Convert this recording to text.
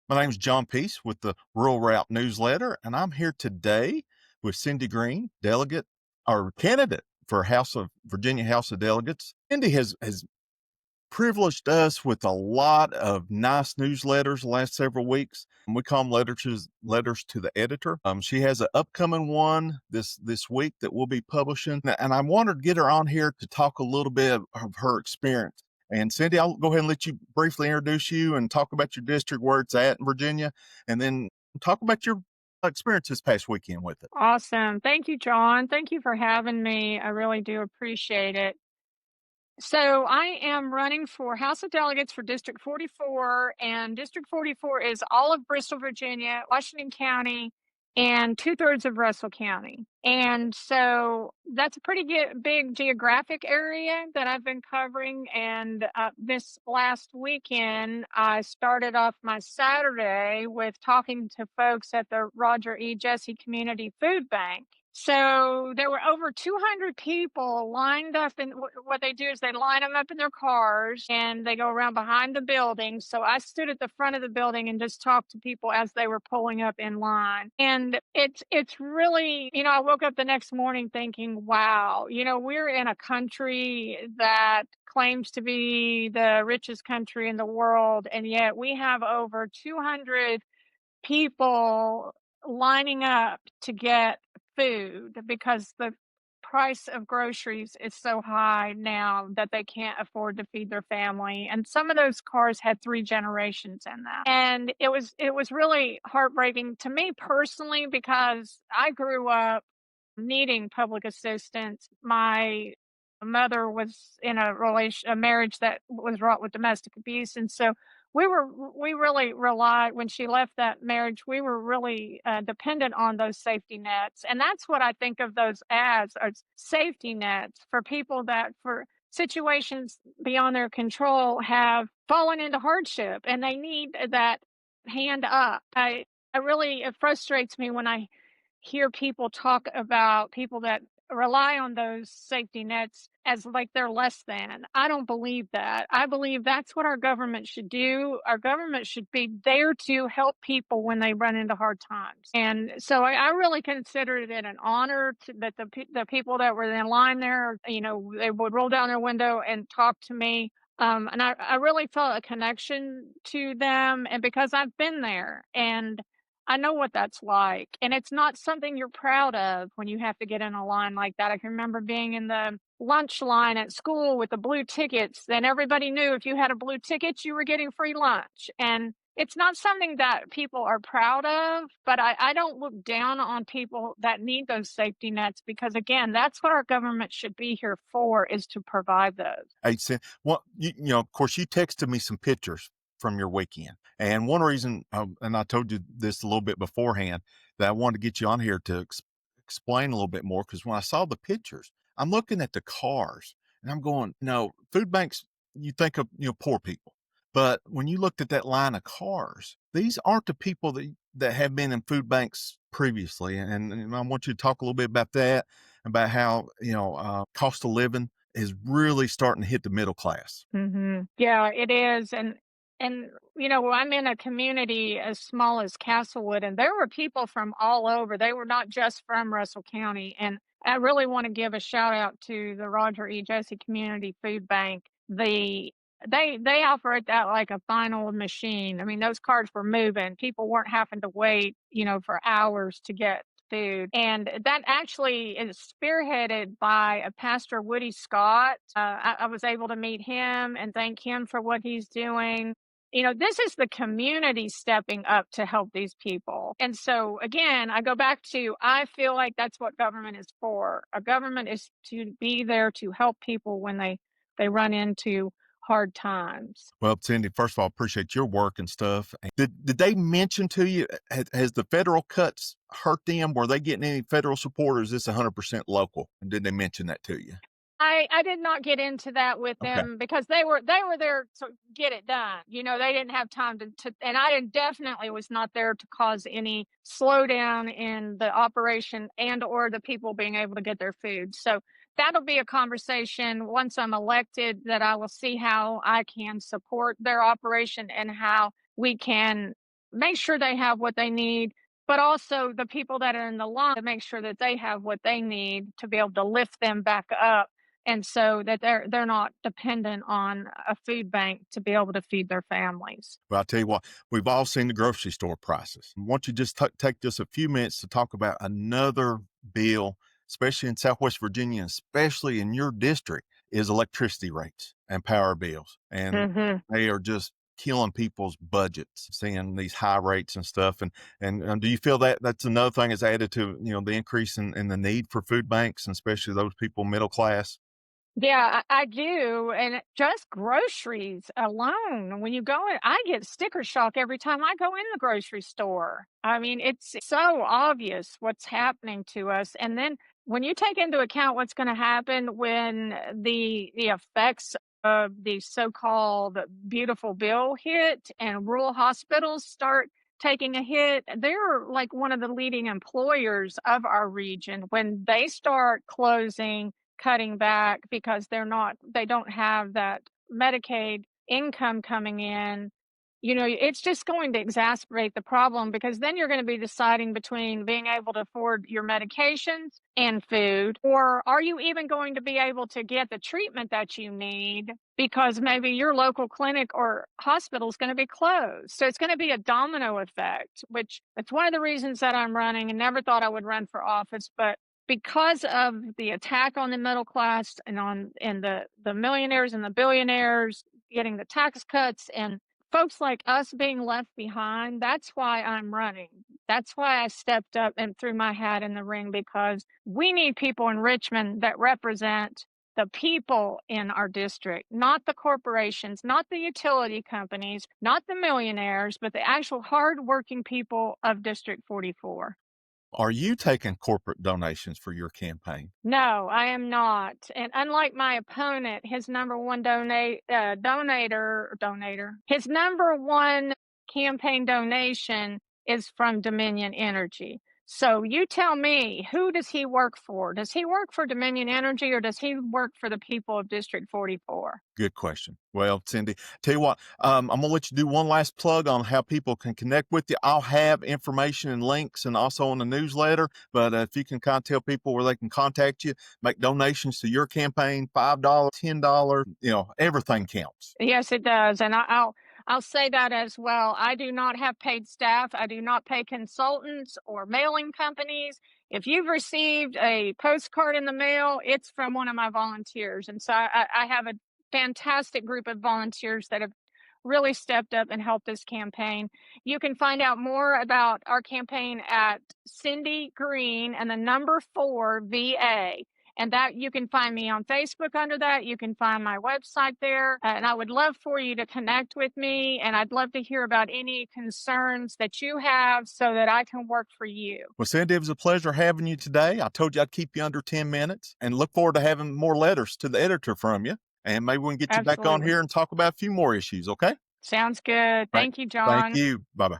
My name's John Peace with the Rural Route newsletter, and I'm here today with Cindy Green, delegate or candidate for Virginia House of Delegates. Cindy has privileged us with a lot of nice newsletters the last several weeks. We call them letters to the editor. She has an upcoming one this week that we'll be publishing, and I wanted to get her on here to talk a little bit of her experience. And Cindy, I'll go ahead and let you briefly introduce you and talk about your district, where it's at in Virginia, and then talk about your experience this past weekend with it. Awesome. Thank you, John. Thank you for having me. I really do appreciate it. So, I am running for House of Delegates for District 44, and District 44 is all of Bristol, Virginia, Washington County, and two-thirds of Russell County. And so that's a pretty big geographic area that I've been covering. And this last weekend, I started off my Saturday with talking to folks at the Roger E. Jesse Community Food Bank. So there were over 200 people lined up, and what they do is they line them up in their cars and they go around behind the building. So I stood at the front of the building and just talked to people as they were pulling up in line. And it's really, I woke up the next morning thinking, wow, we're in a country that claims to be the richest country in the world, and yet we have over 200 people lining up to get food because the price of groceries is so high now that they can't afford to feed their family. And some of those cars had 3 generations in them. And it was really heartbreaking to me personally because I grew up needing public assistance. My mother was in a marriage that was wrought with domestic abuse, and so we really relied when she left that marriage. We were really dependent on those safety nets, and that's what I think of those as safety nets for people that for situations beyond their control have fallen into hardship and they need that hand up. I really it frustrates me when I hear people talk about people that rely on those safety nets as like they're less than. I don't believe that. I believe that's what our government should do. Our government should be there to help people when they run into hard times. And so I really considered it an honor that the people that were in line there, they would roll down their window and talk to me. And I really felt a connection to them, and because I've been there and I know what that's like, and it's not something you're proud of when you have to get in a line like that. I can remember being in the lunch line at school with the blue tickets, then everybody knew if you had a blue ticket, you were getting free lunch. And it's not something that people are proud of, but I don't look down on people that need those safety nets because, again, that's what our government should be here for, is to provide those. Hey, well, of course, you texted me some pictures from your weekend, and one reason, and I told you this a little bit beforehand, that I wanted to get you on here to explain a little bit more because when I saw the pictures, I'm looking at the cars and I'm going, no, food banks. You think of poor people, but when you looked at that line of cars, these aren't the people that have been in food banks previously, and I want you to talk a little bit about that, about how cost of living is really starting to hit the middle class. Yeah, it is. And I'm in a community as small as Castlewood, and there were people from all over. They were not just from Russell County. And I really want to give a shout out to the Roger E. Jesse Community Food Bank. They operate that like a fine old machine. I mean, those cars were moving. People weren't having to wait, for hours to get food. And that actually is spearheaded by a pastor, Woody Scott. I was able to meet him and thank him for what he's doing. This is the community stepping up to help these people. And so, again, I go back to I feel like that's what government is for. A government is to be there to help people when they run into hard times. Well, Cindy, first of all, appreciate your work and stuff. And did they mention to you, has the federal cuts hurt them? Were they getting any federal support, or is this 100% local? And did they mention that to you? I did not get into that with Okay. them because they were there to get it done. They didn't have time to and I definitely was not there to cause any slowdown in the operation and or the people being able to get their food. So that'll be a conversation once I'm elected, that I will see how I can support their operation and how we can make sure they have what they need, but also the people that are in the line to make sure that they have what they need to be able to lift them back up, and so that they're not dependent on a food bank to be able to feed their families. Well, I'll tell you what, we've all seen the grocery store prices. I want you to just take just a few minutes to talk about another bill, especially in Southwest Virginia, and especially in your district, is electricity rates and power bills. And Mhm. they are just killing people's budgets, seeing these high rates and stuff. And do you feel that that's another thing that's added to, the increase in the need for food banks, and especially those people middle class? Yeah, I do, and just groceries alone, when you go in, I get sticker shock every time I go in the grocery store. I mean, it's so obvious what's happening to us, and then when you take into account what's gonna happen when the effects of the so-called beautiful bill hit and rural hospitals start taking a hit, they're like one of the leading employers of our region. When they start closing, cutting back because they don't have that Medicaid income coming in, it's just going to exacerbate the problem because then you're going to be deciding between being able to afford your medications and food, or are you even going to be able to get the treatment that you need because maybe your local clinic or hospital is going to be closed. So it's going to be a domino effect, which it's one of the reasons that I'm running and never thought I would run for office, but because of the attack on the middle class and the millionaires and the billionaires getting the tax cuts and folks like us being left behind, that's why I'm running. That's why I stepped up and threw my hat in the ring because we need people in Richmond that represent the people in our district, not the corporations, not the utility companies, not the millionaires, but the actual hardworking people of District 44. Are you taking corporate donations for your campaign? No, I am not, and unlike my opponent, his number one his number one campaign donation is from Dominion Energy. So you tell me, who does he work for? Does he work for Dominion Energy or does he work for the people of District 44? Good question. Well, Cindy, tell you what, I'm gonna let you do one last plug on how people can connect with you. I'll have information and links, and also on the newsletter. But if you can kind of tell people where they can contact you, make donations to your campaign, $5, $10, everything counts. Yes, it does, and I'll say that as well. I do not have paid staff. I do not pay consultants or mailing companies. If you've received a postcard in the mail, it's from one of my volunteers, and so I have a fantastic group of volunteers that have really stepped up and helped this campaign. You can find out more about our campaign at Cindy Green and the number 4 VA. And that you can find me on Facebook under that. You can find my website there. And I would love for you to connect with me. And I'd love to hear about any concerns that you have so that I can work for you. Well, Cindy, it was a pleasure having you today. I told you I'd keep you under 10 minutes, and look forward to having more letters to the editor from you. And maybe we can get you back on Absolutely. here and talk about a few more issues, okay? Sounds good. Right. Thank you, Thank John. you. Bye bye.